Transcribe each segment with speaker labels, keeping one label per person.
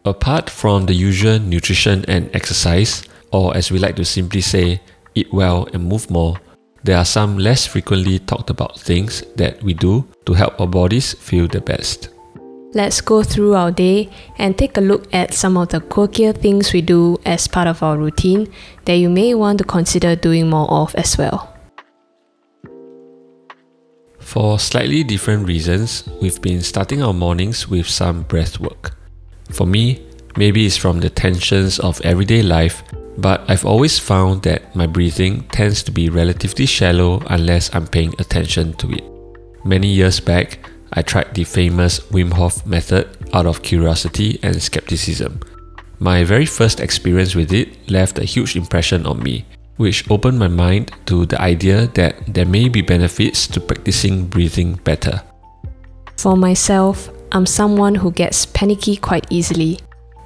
Speaker 1: Apart from the usual nutrition and exercise, or as we like to simply say, eat well and move more, there are some less frequently talked about things that we do to help our bodies feel the best.
Speaker 2: Let's go through our day and take a look at some of the quirkier things we do as part of our routine that you may want to consider doing more of as well.
Speaker 1: For slightly different reasons, we've been starting our mornings with some breath work. For me, maybe it's from the tensions of everyday life, but I've always found that my breathing tends to be relatively shallow unless I'm paying attention to it. Many years back, I tried the famous Wim Hof method out of curiosity and skepticism. My very first experience with it left a huge impression on me, which opened my mind to the idea that there may be benefits to practicing breathing better.
Speaker 2: For myself, I'm someone who gets panicky quite easily.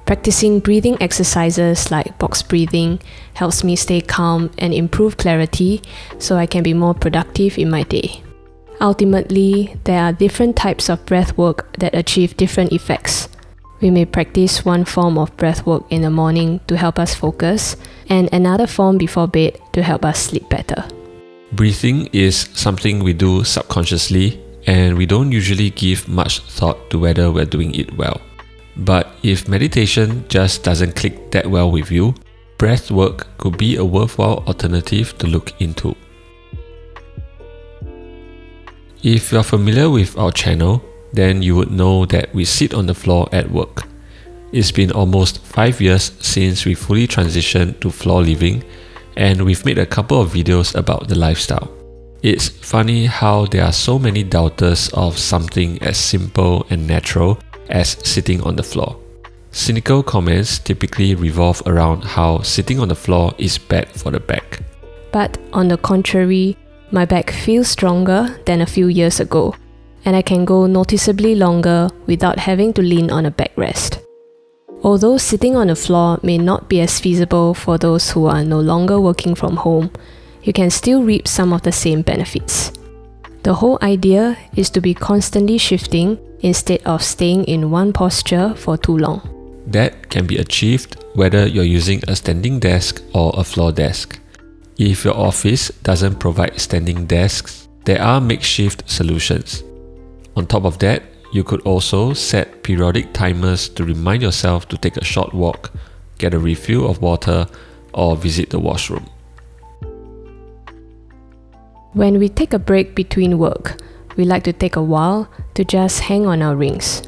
Speaker 2: Practicing breathing exercises like box breathing helps me stay calm and improve clarity so I can be more productive in my day. Ultimately, there are different types of breath work that achieve different effects. We may practice one form of breath work in the morning to help us focus, and another form before bed to help us sleep better.
Speaker 1: Breathing is something we do subconsciously, and we don't usually give much thought to whether we're doing it well. But if meditation just doesn't click that well with you, breath work could be a worthwhile alternative to look into. If you're familiar with our channel, then you would know that we sit on the floor at work. It's been almost 5 years since we fully transitioned to floor living, and we've made a couple of videos about the lifestyle. It's funny how there are so many doubters of something as simple and natural as sitting on the floor. Cynical comments typically revolve around how sitting on the floor is bad for the back.
Speaker 2: But on the contrary, my back feels stronger than a few years ago, and I can go noticeably longer without having to lean on a backrest. Although sitting on the floor may not be as feasible for those who are no longer working from home, you can still reap some of the same benefits. The whole idea is to be constantly shifting instead of staying in one posture for too long.
Speaker 1: That can be achieved whether you're using a standing desk or a floor desk. If your office doesn't provide standing desks, there are makeshift solutions. On top of that, you could also set periodic timers to remind yourself to take a short walk, get a refill of water, or visit the washroom.
Speaker 2: When we take a break between work, we like to take a while to just hang on our rings.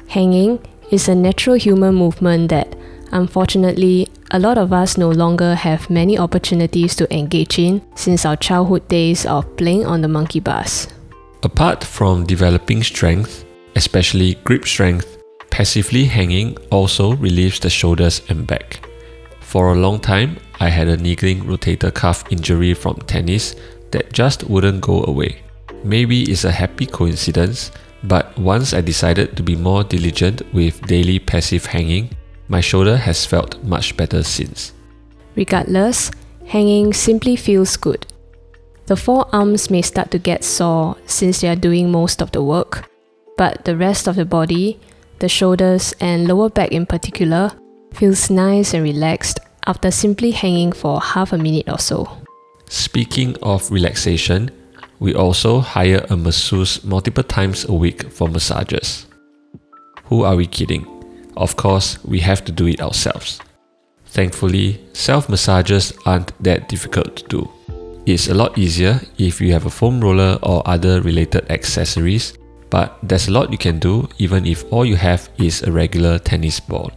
Speaker 2: Hanging is a natural human movement that, unfortunately, a lot of us no longer have many opportunities to engage in since our childhood days of playing on the monkey bars.
Speaker 1: Apart from developing strength, especially grip strength, passively hanging also relieves the shoulders and back. For a long time, I had a niggling rotator cuff injury from tennis that just wouldn't go away. Maybe it's a happy coincidence, but once I decided to be more diligent with daily passive hanging, my shoulder has felt much better since.
Speaker 2: Regardless, hanging simply feels good. The forearms may start to get sore since they are doing most of the work, but the rest of the body, the shoulders and lower back in particular, feels nice and relaxed after simply hanging for half a minute or so.
Speaker 1: Speaking of relaxation, we also hire a masseuse multiple times a week for massages. Who are we kidding? Of course, we have to do it ourselves. Thankfully, self-massages aren't that difficult to do. It's a lot easier if you have a foam roller or other related accessories, but there's a lot you can do even if all you have is a regular tennis ball.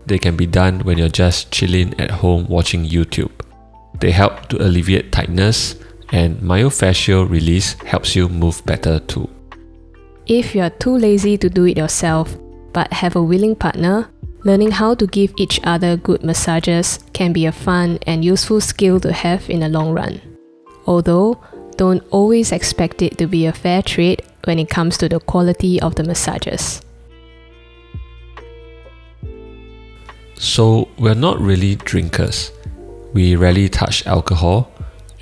Speaker 1: They can be done when you're just chilling at home watching YouTube. They help to alleviate tightness, and myofascial release helps you move better too.
Speaker 2: If you're too lazy to do it yourself but have a willing partner, learning how to give each other good massages can be a fun and useful skill to have in the long run. Although, don't always expect it to be a fair trade when it comes to the quality of the massages.
Speaker 1: So we're not really drinkers. We rarely touch alcohol,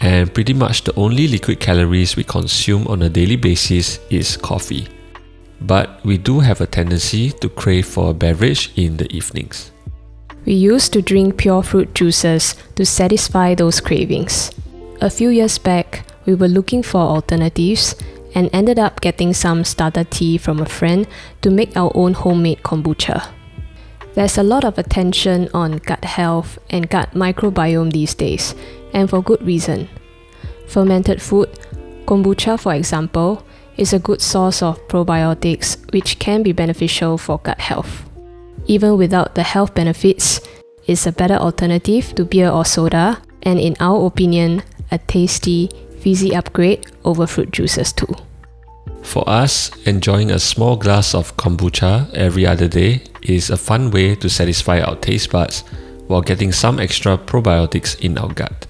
Speaker 1: and pretty much the only liquid calories we consume on a daily basis is coffee. But we do have a tendency to crave for a beverage in the evenings.
Speaker 2: We used to drink pure fruit juices to satisfy those cravings. A few years back, we were looking for alternatives and ended up getting some starter tea from a friend to make our own homemade kombucha. There's a lot of attention on gut health and gut microbiome these days, and for good reason. Fermented food, kombucha for example, is a good source of probiotics which can be beneficial for gut health. Even without the health benefits, it's a better alternative to beer or soda, and in our opinion, a tasty, fizzy upgrade over fruit juices too.
Speaker 1: For us, enjoying a small glass of kombucha every other day is a fun way to satisfy our taste buds while getting some extra probiotics in our gut.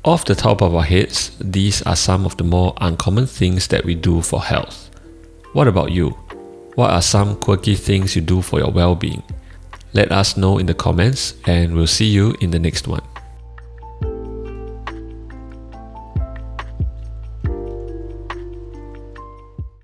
Speaker 1: Off the top of our heads, these are some of the more uncommon things that we do for health. What about you? What are some quirky things you do for your well-being? Let us know in the comments, and we'll see you in the next one.